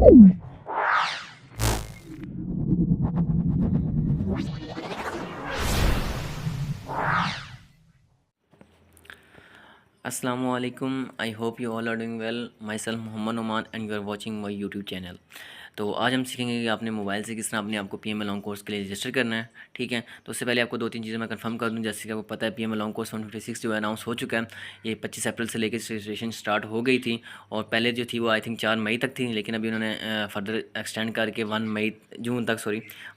Assalamualaikum. I hope you all are doing well. Myself Mohammad Oman and you are watching my YouTube channel. तो आज हम सीखेंगे कि आपने मोबाइल से किस तरह अपने आपको पी एम लॉन्ग कोर्स के लिए रजिस्टर करना है। ठीक है, तो उससे पहले आपको दो तीन चीज़ें मैं कंफर्म कर दूं। जैसे कि आपको पता है पी एम लॉन्ग कोर्स 156 जो है अनाउंस हो चुका है। ये 25 अप्रैल से लेकर रजिस्ट्रेशन स्टार्ट हो गई थी और पहले जो थी वो आई थिंक 4 मई तक थी, लेकिन अभी उन्होंने फर्दर एक्सटेंड करके 1 मई जून तक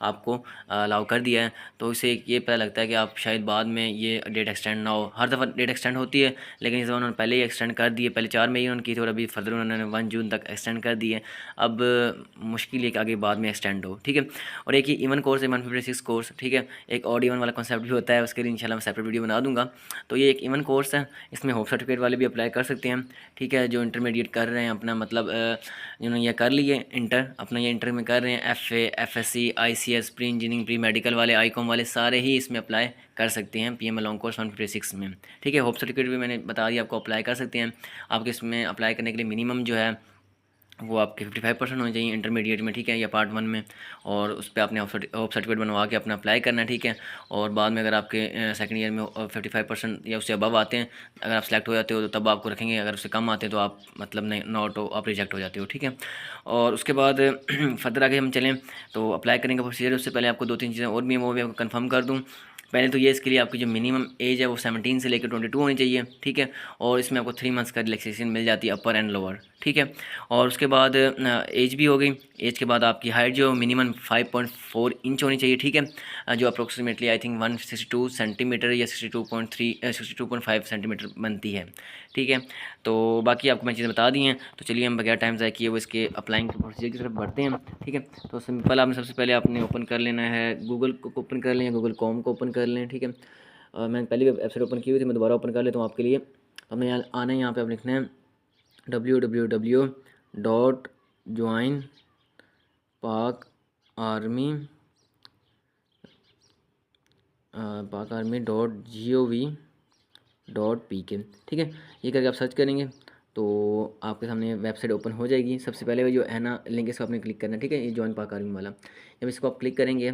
आपको अलाउ कर दिया है। तो इससे ये पता लगता है कि आप शायद बाद में ये डेट एक्सटेंड ना हो। हर दफ़ा डेट एक्सटेंड होती है, लेकिन इस बार उन्होंने पहले ही एक्सटेंड कर दी है। पहले 4 मई उन्होंने की थी और अभी फर्दर उन्होंने 1 जून तक एक्सटेंड कर दी है। अब मुश्किल है कि आगे बाद में एक्सटेंड हो। ठीक है, और एक ये इवन कोर्स है 156 कोर्स। ठीक है, एक ऑड इवन वाला कॉन्सेप्ट भी होता है, उसके लिए इंशाल्लाह मैं सेपरेट वीडियो बना दूंगा। तो ये एक इवन कोर्स है, इसमें होप सर्टिफिकेट वाले भी अप्लाई कर सकते हैं। ठीक है, जो इंटरमीडिएट कर रहे हैं अपना मतलब जिन्होंने ये कर लिए इंटर, अपना ये इंटर में कर रहे हैं, FA, FSC, ICS, pre engineering, pre medical वाले, ICOM वाले सारे ही इसमें अप्लाई कर सकते हैं पी एम लॉन्ग कोर्स 156 में। ठीक है, होप सर्टिफिकेट भी मैंने बता दिया आपको अप्लाई कर सकते हैं। आपके इसमें अप्लाई करने के लिए मिनिमम जो है वो आपके 55% होने चाहिए इंटरमीडिएट में। ठीक है, या पार्ट 1 में, और उस पर आपने होप सर्टिफिकेट बनवा के अपना अप्लाई करना है। ठीक है, और बाद में अगर आपके सेकंड ईयर में 55% या उससे अबव आते हैं, अगर आप सेलेक्ट हो जाते हो तो तब आपको रखेंगे। अगर उससे कम आते हैं तो आप मतलब नहीं, नॉट हो, आप रिजेक्ट हो जाते हो। ठीक है, और उसके बाद फर्दर आगे हम चलें तो अप्लाई करने का प्रोसीजर, उससे पहले आपको दो तीन चीज़ें और भी हैं, वो भी आपको कन्फर्म कर दूँ। पहले तो ये इसके लिए आपकी जो मिनिमम एज है वो 17 से लेकर 22 होनी चाहिए। ठीक है, और इसमें आपको 3 मंथ्स का रिलैक्सेशन मिल जाती है अपर एंड लोअर। ठीक है, और उसके बाद एज भी हो गई। एज के बाद आपकी हाइट जो मिनिमम 5.4 इंच होनी चाहिए। ठीक है, जो अप्रोक्सीमेटली आई थिंक 162 सेंटीमीटर या 62.5 सेंटीमीटर बनती है। ठीक है, तो बाकी आपको मैं चीज़ें बता दी हैं। तो चलिए हम बगैर टाइम ज़ाया किए वो इसके अप्लाइंग के प्रोसीजर की तरफ बढ़ते हैं। ठीक है, तो सिंपल आपने सबसे पहले आपने ओपन कर लेना है, गूगल को ओपन कर लें, गूगल कॉम को ओपन कर लें। ठीक है, मैंने पहले वेबसाइट ओपन की हुई थी, मैं दोबारा ओपन कर लेता हूँ आपके लिए। हमें यहाँ आना है, यहाँ पे आप लिखना है www.join parkarmy.gov.pk। ठीक है, ये करके आप सर्च करेंगे तो आपके सामने वेबसाइट ओपन हो जाएगी। सबसे पहले जो है ना लिंक, इसको आपने क्लिक करना है। ठीक है, ये जॉइन पाक आर्मी वाला, जब इसको आप क्लिक करेंगे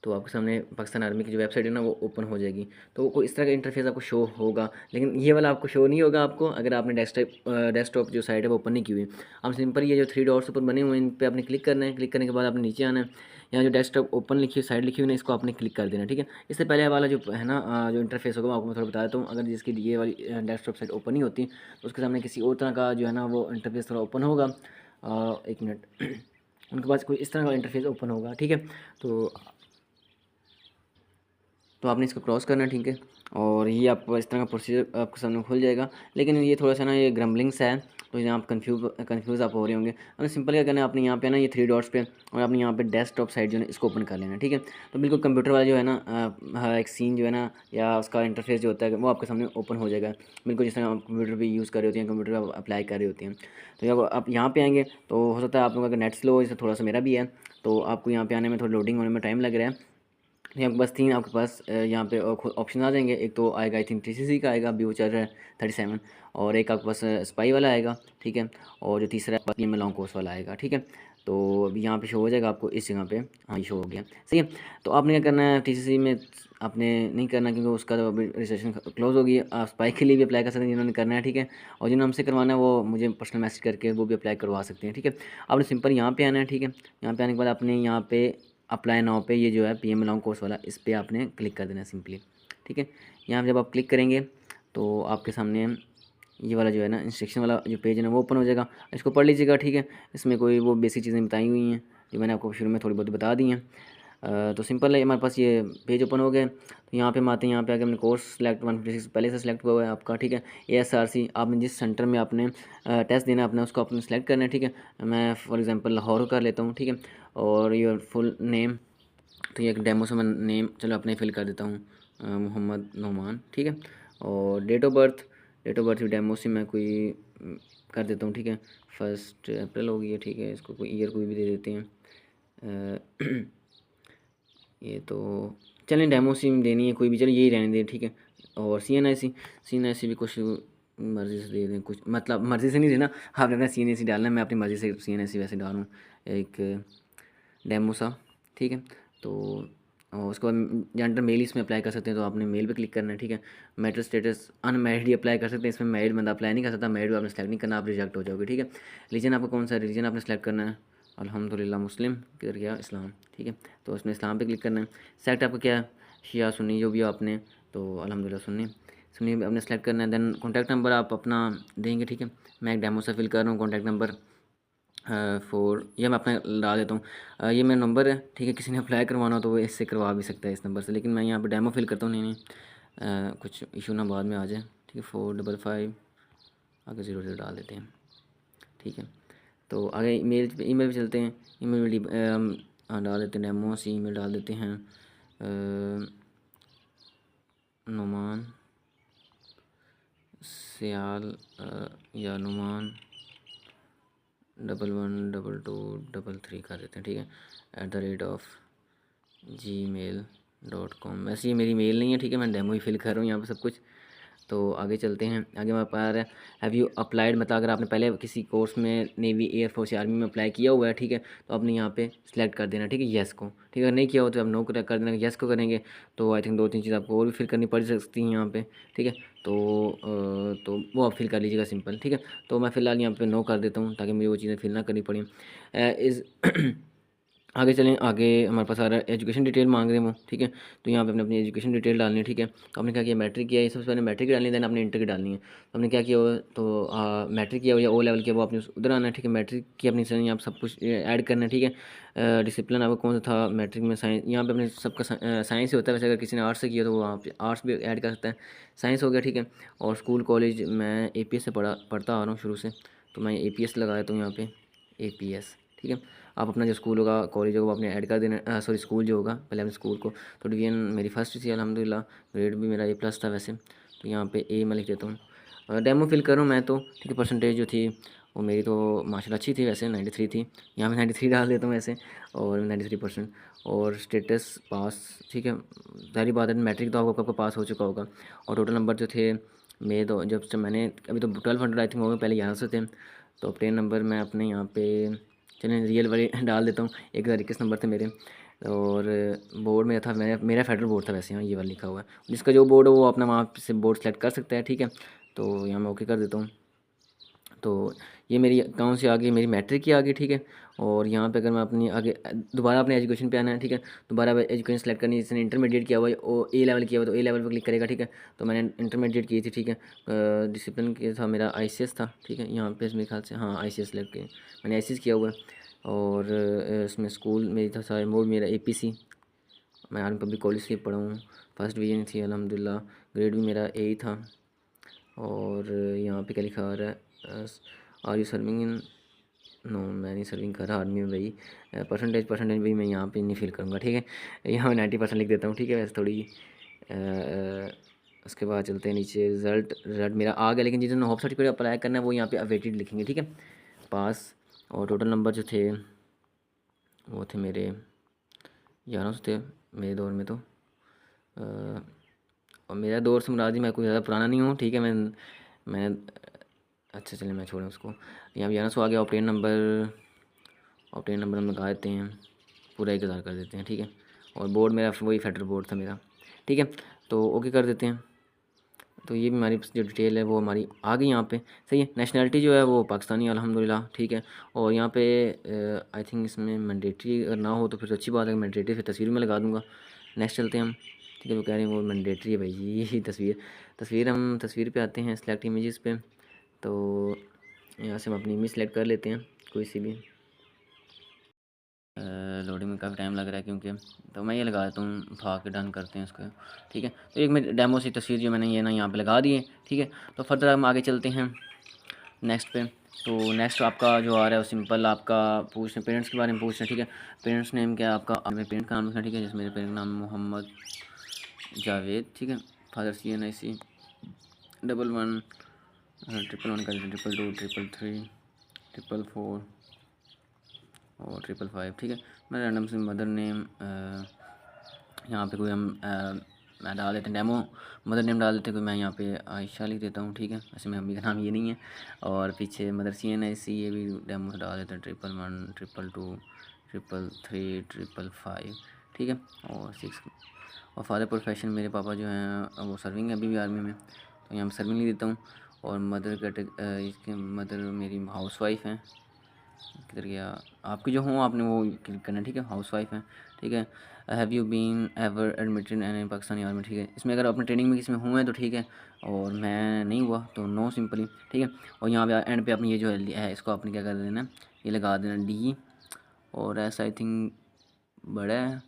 तो आपके सामने पाकिस्तान आर्मी की जो वेबसाइट है ना वो ओपन हो जाएगी। तो कोई इस तरह का इंटरफेस आपको शो होगा, लेकिन ये वाला आपको शो नहीं होगा आपको अगर आपने डेस्कटॉप जो साइट है वो ओपन नहीं की हुई। आप सिंपल ये जो 3 डॉट्स ऊपर बने हुए हैं इन पर आपने क्लिक करना है। क्लिक करने के बाद आपने नीचे आना है, यहाँ जो डेस्कटॉप ओपन लिखी हुई साइड लिखी हुई है इसको आपने क्लिक कर देना। ठीक है, इससे पहले वाला जो है ना जो इंटरफेस होगा आपको मैं थोड़ा बता देता हूँ। अगर जिसकी ये वाली डेस्कटॉप साइट ओपन नहीं होती तो उसके सामने किसी और तरह का जो है ना वो इंटरफेस थोड़ा ओपन होगा। एक मिनट उनके पास कोई इस तरह का इंटरफेस ओपन होगा। ठीक है, तो आपने इसको क्रॉस करना है। ठीक है, और ये आपको इस तरह का प्रोसीजर आपके सामने खुल जाएगा। लेकिन ये थोड़ा सा ना ये ग्रम्बलिंग्स है, तो यहाँ आप कन्फ्यूज़ आप हो रहे होंगे। हमें सिंपल क्या करना है, आपने यहाँ पे ना ये 3 डॉट्स पे और आपने यहाँ पे डेस्कटॉप साइड जो है इसको ओपन कर लेना है। ठीक है, तो बिल्कुल कंप्यूटर वाला जो है ना हर एक सीन जो है ना या उसका इंटरफेस जो होता है वो आपके सामने ओपन हो जाएगा, बिल्कुल जिस तरह आप कंप्यूटर पर यूज़ कर रहे होते हैं, कंप्यूटर पर अप्लाई कर रहे होते हैं। तो जब आप यहाँ पर आएँगे तो हो सकता है आप लोगों का नेट स्लो हो, जैसे थोड़ा सा मेरा भी है, तो आपको यहाँ पर आने में थोड़ा लोडिंग होने में टाइम लग रहा है। यहाँ पे बस 3 आपके पास यहाँ पे ऑप्शन आ जाएंगे। एक तो आएगा आई थिंक TCC का आएगा, अभी वो चल रहा है 37, और एक आपके पास स्पाई वाला आएगा। ठीक है, और जो तीसरा है में लॉन्ग कोर्स वाला आएगा। ठीक है, तो अभी यहाँ पे शो हो जाएगा आपको इस जगह पे। हाँ, ये शो हो गया, सही है। तो आपने क्या करना है, TCC में आपने नहीं करना क्योंकि उसका तो अभी रजिस्ट्रेशन क्लोज होगी। आप स्पाई के लिए भी अप्लाई कर सकते हैं जिन्होंने करना है। ठीक है, और जिन्होंने हमसे करवाना है वो मुझे पर्सनल मैसेज करके वो भी अप्लाई करवा सकते हैं। ठीक है, आपने सिंपल यहाँ पे आना है। ठीक है, यहाँ पे आने के बाद आपने यहाँ पे अप्लाई नाउ पे ये जो है PM लॉन्ग कोर्स वाला, इस पर आपने क्लिक कर देना है सिंपली। ठीक है, यहाँ जब आप क्लिक करेंगे तो आपके सामने ये वाला जो है ना इंस्ट्रक्शन वाला जो पेज है ना वो ओपन हो जाएगा। इसको पढ़ लीजिएगा। ठीक है, इसमें कोई वो बेसिक चीज़ें बताई हुई हैं जो मैंने आपको शुरू में थोड़ी बहुत बता दी हैं। तो सिंपल है, हमारे पास ये पेज ओपन हो गया। तो यहाँ पे हम आते हैं, यहाँ पे आके हमने कोर्स सेलेक्ट 156 पहले से सेलेक्ट हुआ है आपका। ठीक है, ASRC आपने जिस सेंटर में आपने टेस्ट देना है अपना उसको आपने सेलेक्ट करना है। ठीक है, मैं फॉर एग्जांपल लाहौर कर लेता हूँ। ठीक है, और योर फुल नेम, तो ये एक डेमो से मैं नेम चलो अपने फिल कर देता हूँ, मोहम्मद नोमान। ठीक है, और डेट ऑफ बर्थ भी डेमो से मैं कोई कर देता हूँ। ठीक है, 1 अप्रैल हो गई है। ठीक है, इसको कोई ईयर कोई भी दे देते हैं। ये तो चलें डेमो सिम देनी है कोई भी, चलिए यही रहने दें। ठीक है, और CNIC भी कुछ मर्ज़ी से दे दें कुछ, मतलब मर्ज़ी से नहीं देना, आपने अपना CNSE डालना है, मैं अपनी मर्ज़ी से CNSE वैसे डालूँ एक डेमो सा, ठीक है। तो और उसके बाद जेंडर मेल इसमें अप्लाई कर सकते हैं, तो आपने मेल पे क्लिक करना है, ठीक है। मैरिटल स्टेटस अनमैरिड ही अप्लाई कर सकते हैं, इसमें मैरिड बंदा अप्लाई नहीं कर सकता, मैरिड आपने सेलेक्ट नहीं करना, आप रिजेक्ट हो जाओगे, ठीक है। रीजन आपका कौन सा रीजन आपने सेलेक्ट करना है, अल्हम्दुलिल्लाह मुस्लिम, किधर गया इस्लाम, ठीक है। तो उसमें इस्लाम पे क्लिक करना है। सेलेक्ट आपका क्या है, शिया सुन्नी जो भी हो आपने, तो अल्हम्दुलिल्लाह सुन्नी सुन्नी आपने सेलेक्ट करना है। देन कॉन्टैक्ट नंबर आप अपना देंगे, ठीक है। मैं एक डेमो से फिल कर रहा हूँ कॉन्टैक्ट नंबर फोर, ये मैं अपना डाल देता हूँ। ये मेरा नंबर है, ठीक है। किसी ने अप्लाई करवाना हो तो वो इससे करवा भी सकता है इस नंबर से, लेकिन मैं यहाँ पे डेमो फिल करता हूँ। नहीं कुछ इशू ना बाद में आ जाए, ठीक है। 455 आगे 00 डाल देते हैं, ठीक है। तो आगे ईमेल पे चलते हैं। ईमेल डाल देते हैं डेमो सी ईमेल डाल देते हैं, नुमान सियाल या नुमान 112233 कर देते हैं, ठीक है, @gmail.com। वैसे ये मेरी मेल नहीं है, ठीक है, मैं डेमो ही फिल कर रहा हूँ यहाँ पे सब कुछ। तो आगे चलते हैं। आगे हमारे पास आ रहा है हैव यू अप्लाइड, मतलब अगर आपने पहले किसी कोर्स में नेवी एयरफोर्स या आर्मी में अप्लाई किया हुआ है, ठीक है, तो आपने यहाँ पे सिलेक्ट कर देना, ठीक है, येस को, ठीक है। अगर नहीं किया हो तो आप नो कर देना, येस को करेंगे तो आई थिंक 2-3 चीज़ आपको और भी फिल करनी पड़ सकती हैं यहाँ पे, ठीक है। तो वो आप फिल कर लीजिएगा सिंपल, ठीक है। तो मैं फ़िलहाल यहाँ पे नो कर देता हूँ ताकि मुझे वो चीज़ें फिल ना करनी पड़ी। इज़ आगे चलें। आगे हमारे पास आ रहा है एजुकेशन डिटेल मांग रहे हैं वो, ठीक है। तो यहाँ पे अपने अपनी एजुकेशन डिटेल डालनी है, ठीक है। तो आपने क्या किया, मैट्रिक किया है, सबसे पहले मैट्रिक की डालनी है, देन आपने इंटर की डालनी है। तो हमने क्या किया हुआ है, तो मैट्रिक किया हुआ या O लेवल किया वो आपने उधर आना है, ठीक है। मैट्रिक की अपनी सही आप सब कुछ ऐड करना है, ठीक है। डिसिप्लिन आपका कौन सा था मैट्रिक में, साइंस, यहाँ पे अपने सबका साइंस ही होता है। वैसे अगर किसी ने आर्ट्स से किया तो वो वहाँ पे आर्ट्स भी ऐड कर सकता है, साइंस हो गया, ठीक है। और स्कूल कॉलेज मैं APS से पढ़ता आ रहा हूँ शुरू से, तो मैं APS लगा देता हूँ यहाँ पे, APS, ठीक है। आप अपना जो स्कूल होगा कॉलेज होगा वो अपने ऐड कर देना, सॉरी स्कूल जो होगा पहले अपने स्कूल को। तो डिवीजन मेरी फर्स्ट थी अल्हम्दुलिल्लाह, ग्रेड भी मेरा A+ था वैसे, तो यहाँ पे A मैं लिख देता हूँ। डेमो फिल करूँ मैं तो, ठीक है। परसेंटेज जो थी वो मेरी तो माशाल्लाह अच्छी थी वैसे, 93 थी, यहाँ पे 93 डाल देता हूँ वैसे, और 93%। और स्टेटस पास, ठीक है, सारी बात है, मैट्रिक तो आपको कब पास हो चुका होगा। और टोटल नंबर जो थे मेरे, तो जब से मैंने अभी तो 1200 आई थिंक हो गए, पहले 1100 थे। तो ऑब्टेन नंबर मैं अपने यहाँ पे, चलिए रियल वाली डाल देता हूँ, 1021 नंबर थे मेरे। और बोर्ड में था, मेरा फेडरल बोर्ड था वैसे, यहाँ ये वाला लिखा हुआ है। जिसका जो बोर्ड हो वो अपना वहाँ से बोर्ड सेलेक्ट कर सकता है, ठीक है। तो यहाँ मैं ओके कर देता हूँ। तो ये मेरी कौन सी आ गई, मेरी मैट्रिक की आ गई, ठीक है। और यहाँ पे अगर मैं अपनी आगे दोबारा अपने एजुकेशन पे आना है, ठीक है। दोबारा एजुकेशन सेलेक्ट करनी है, जिसने इंटरमीडिएट किया हुआ है और A लेवल किया हुआ तो A लेवल पर क्लिक करेगा, ठीक है। तो मैंने इंटरमीडिएट की थी, ठीक है। डिसिप्लिन के था मेरा ICS था, ठीक है। यहाँ पे मेरे ख्याल से हाँ ICS सेलेक्ट किया, मैंने ICS किया हुआ है। और इसमें स्कूल मेरी था सारे मोड मेरा APC, मैं आर्मी पब्लिक कॉलेज से पढ़ा हूँ, फर्स्ट डिवीज़न थी अल्हम्दुलिल्लाह, ग्रेड भी मेरा A ही था। और यहाँ पे क्या लिखा आ रहा है, are you serving in, no मैं नहीं सर्विंग कर रहा आर्मी में भाई। परसेंटेज भी मैं यहाँ पे नहीं फिल करूँगा, ठीक है। यहाँ मैं 90% लिख देता हूँ, ठीक है। वैसे थोड़ी उसके बाद चलते हैं नीचे। रिज़ल्ट मेरा आ गया, लेकिन जिन्होंने होप सर्टिफिकेट अप्लाई करना है वो यहाँ पे अवेटेड लिखेंगे, ठीक है। पास। और टोटल नंबर जो थे वो थे मेरे 1100 थे मेरे दौर में तो। और मेरा दौर से मुराद ही, मैं कोई ज़्यादा पुराना नहीं हूँ, ठीक है। मैं अच्छा चलिए मैं छोड़ूँ उसको। यहाँ 1100 आ गया। ऑप्टेन नंबर हम लगा देते हैं, पूरा 1000 कर देते हैं, ठीक है। और बोर्ड मेरा वही फेडरल बोर्ड था मेरा, ठीक है। तो ओके कर देते हैं। तो ये भी हमारी जो डिटेल है वो हमारी आ गई यहाँ पे, सही है। नेशनलिटी जो है वो पाकिस्तानी अल्हम्दुलिल्लाह, ठीक है। और यहाँ पे आई थिंक इसमें मैंडेटरी अगर ना हो तो फिर तो अच्छी बात है, मैंडेटरी फिर तस्वीर में लगा दूँगा। नेक्स्ट चलते हैं हम, ठीक है। वो कह रहे हैं वो मैंडेटरी है भाई, ये तस्वीर पे आते हैं, सेलेक्ट इमेजेस पे। तो यहाँ से हम अपनी इमेज सेलेक्ट कर लेते हैं कोई सी भी। लोडिंग में काफ़ी टाइम लग रहा है क्योंकि, तो मैं ये लगा देता हूँ, उठा के डन करते हैं इसको, ठीक है। तो एक मैं डेमो सी तस्वीर जो मैंने ये ना यहाँ पे लगा दी है, ठीक है। तो फर्दर हम आगे चलते हैं नेक्स्ट पे। तो नेक्स्ट आपका जो आ रहा है वो सिंपल आपका पूछना, पेरेंट्स के बारे में पूछना, ठीक है। पेरेंट्स नेम क्या है आपका, मेरे पेरेंट का नाम लिखना, ठीक है। जैसे मेरे पेरेंट का नाम मोहम्मद जावेद, ठीक है। फादर CNIC 11 111 का 222 333 444 और 555, ठीक है। मैं रैंडम से मदर नेम यहाँ पे कोई हम मैं डाल देते हैं डेमो, मदर नेम डाल देते हैं, कोई मैं यहाँ पे आयशा लिख देता हूँ, ठीक है। वैसे मेरी मम्मी का नाम ये नहीं है। और पीछे मदर CNIC, ये भी डेमो डाल देते हैं, 111 222 333 555, ठीक है। और 6। और फादर प्रोफेशन, मेरे पापा जो हैं वो सर्विंग है अभी भी आर्मी में, तो यहाँ पर सर्विंग लिख देता हूँ। और मदर इसके मदर मेरी हाउस वाइफ हैं। किधर गया, आपकी जो हो आपने वो क्लिक करना है, ठीक है। हाउस वाइफ है, ठीक है। Have you been ever admitted in Pakistani army, ठीक है। इसमें अगर अपने ट्रेनिंग में किसी में हुए हैं तो ठीक है, और मैं नहीं हुआ तो नो सिंपली, ठीक है। और यहाँ पे एंड पे अपनी ये जो है इसको आपने क्या कर देना, ये लगा देना D। और एस आई थिंक बड़ा है,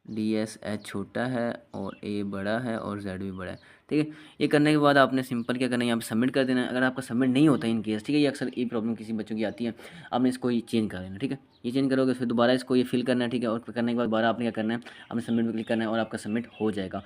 DSH छोटा है, और A बड़ा है, और Z भी बड़ा है, ठीक है। ये करने के बाद आपने सिंपल क्या करना है, यहाँ पे सबमिट कर देना है। अगर आपका सबमिट नहीं होता इन केस, ठीक है, ये अक्सर ये प्रॉब्लम किसी बच्चों की आती है, आपने इसको ये चेंज कर देना, ठीक है। ये चेंज करोगे फिर दोबारा इसको ये फिल करना है, ठीक है। और करने के बाद दोबारा आपने क्या करना है, आपने सबमिट में क्लिक करना है और आपका सबमिट हो जाएगा।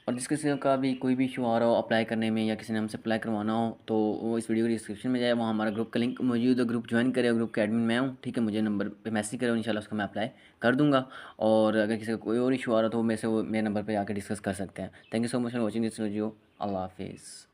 और जिस किसी का भी कोई भी इशू आ रहा हो अप्लाई करने में, या किसी ने हमसे अप्लाई करवाना हो, तो वो इस वीडियो के डिस्क्रिप्शन में जाए, वहाँ हमारा ग्रुप का लिंक मौजूद है, ग्रुप ज्वाइन करें, ग्रुप के एडमिन मैं हूँ, ठीक है। मुझे नंबर पे मैसेज करें, इंशाल्लाह उसका मैं अप्लाई कर दूँगा। और अगर किसी का कोई और इशू आ रहा तो वो मेरे से वो मेरे नंबर पर आकर डिस्कस कर सकते हैं। Thank you so much for watching this video. अल्लाह हाफिज़।